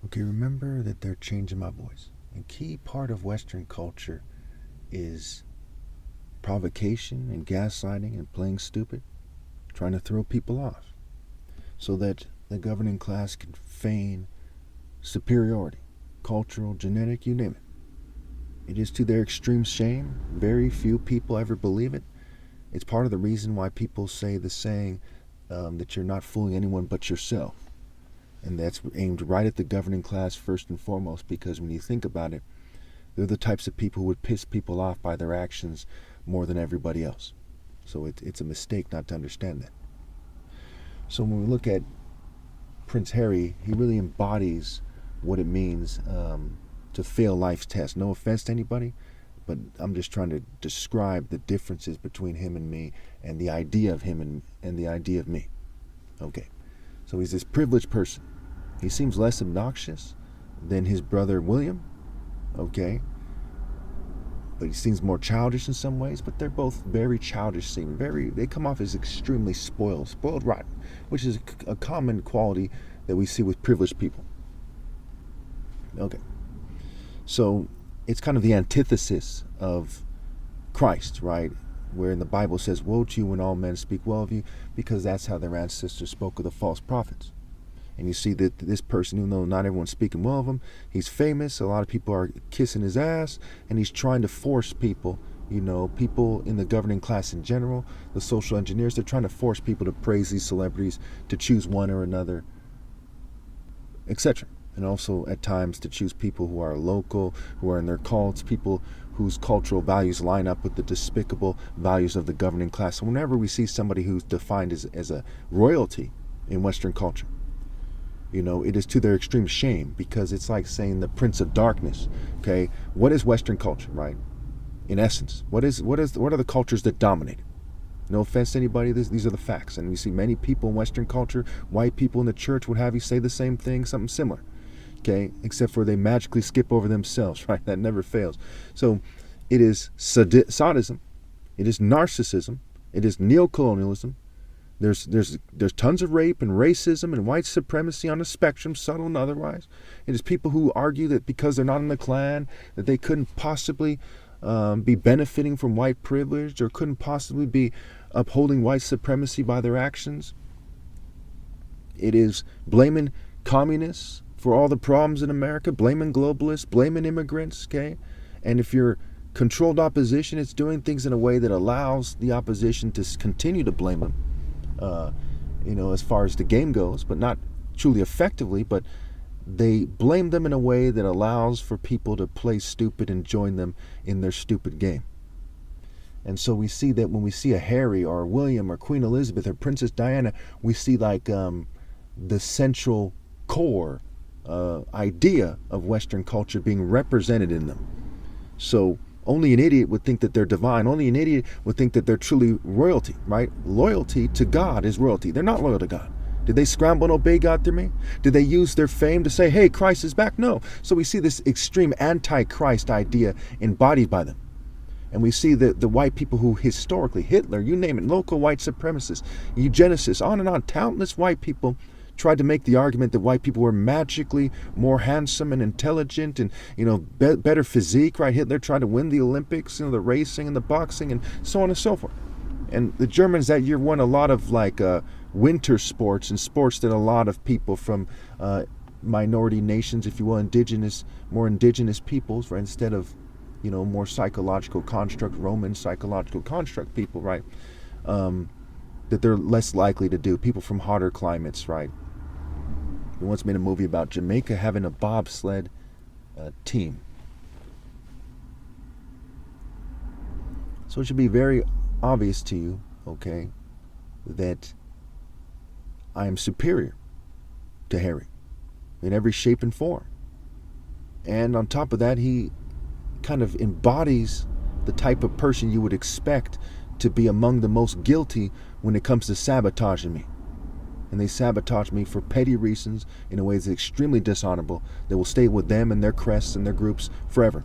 Okay, remember that they're changing my voice. A key part of Western culture is provocation and gaslighting and playing stupid, trying to throw people off so that the governing class can feign superiority, cultural, genetic, you name it. It is to their extreme shame. Very few people ever believe it. It's part of the reason why people say the saying that you're not fooling anyone but yourself. And that's aimed right at the governing class first and foremost, because when you think about it, they're the types of people who would piss people off by their actions more than everybody else. So it's a mistake not to understand that. So when we look at Prince Harry, he really embodies what it means to fail life's test. No offense to anybody, but I'm just trying to describe the differences between him and me, and the idea of him and the idea of me. Okay, so he's this privileged person. He seems less obnoxious than his brother William, okay? But he seems more childish in some ways, but they're both very childish seeming. They come off as extremely spoiled rotten, which is a common quality that we see with privileged people. Okay. So it's kind of the antithesis of Christ, right? Where in the Bible says, woe to you when all men speak well of you, because that's how their ancestors spoke of the false prophets. And you see that this person, even though not everyone's speaking well of him, he's famous, a lot of people are kissing his ass, and he's trying to force people, people in the governing class in general, the social engineers, they're trying to force people to praise these celebrities, to choose one or another, etc. And also at times to choose people who are local, who are in their cults, people whose cultural values line up with the despicable values of the governing class. So whenever we see somebody who's defined as a royalty in Western culture, it is to their extreme shame, because it's like saying the Prince of Darkness. Okay, what is Western culture, right? In essence, what are the cultures that dominate? No offense to anybody, these are the facts. And we see many people in Western culture, white people in the church, would have you say the same thing, something similar. Okay, except for they magically skip over themselves, right? That never fails. So it is sadism, it is narcissism, it is neocolonialism. There's tons of rape and racism and white supremacy on the spectrum, subtle and otherwise. It is people who argue that because they're not in the Klan, that they couldn't possibly be benefiting from white privilege, or couldn't possibly be upholding white supremacy by their actions. It is blaming communists for all the problems in America, blaming globalists, blaming immigrants, okay? And if you're controlled opposition, it's doing things in a way that allows the opposition to continue to blame them. As far as the game goes, but not truly effectively, but they blame them in a way that allows for people to play stupid and join them in their stupid game. And so we see that when we see a Harry or a William or Queen Elizabeth or Princess Diana, we see like the central core idea of Western culture being represented in them. So only an idiot would think that they're divine. Only an idiot would think that they're truly royalty, right? Loyalty to God is royalty. They're not loyal to God. Did they scramble and obey God through me? Did they use their fame to say, hey, Christ is back? No. So we see this extreme anti-Christ idea embodied by them. And we see the white people who historically, Hitler, you name it, local white supremacists, eugenicists, on and on, countless white people tried to make the argument that white people were magically more handsome and intelligent and, better physique, right? Hitler tried to win the Olympics, the racing and the boxing and so on and so forth. And the Germans that year won a lot of winter sports and sports that a lot of people from minority nations, if you will, more indigenous peoples, right? Instead of, more psychological construct, Roman psychological construct people, right? That they're less likely to do. People from hotter climates, right? We once made a movie about Jamaica having a bobsled team. So it should be very obvious to you, okay, that I am superior to Harry in every shape and form. And on top of that, he kind of embodies the type of person you would expect to be among the most guilty when it comes to sabotaging me. And they sabotage me for petty reasons in a way that's extremely dishonorable, that will stay with them and their crests and their groups forever.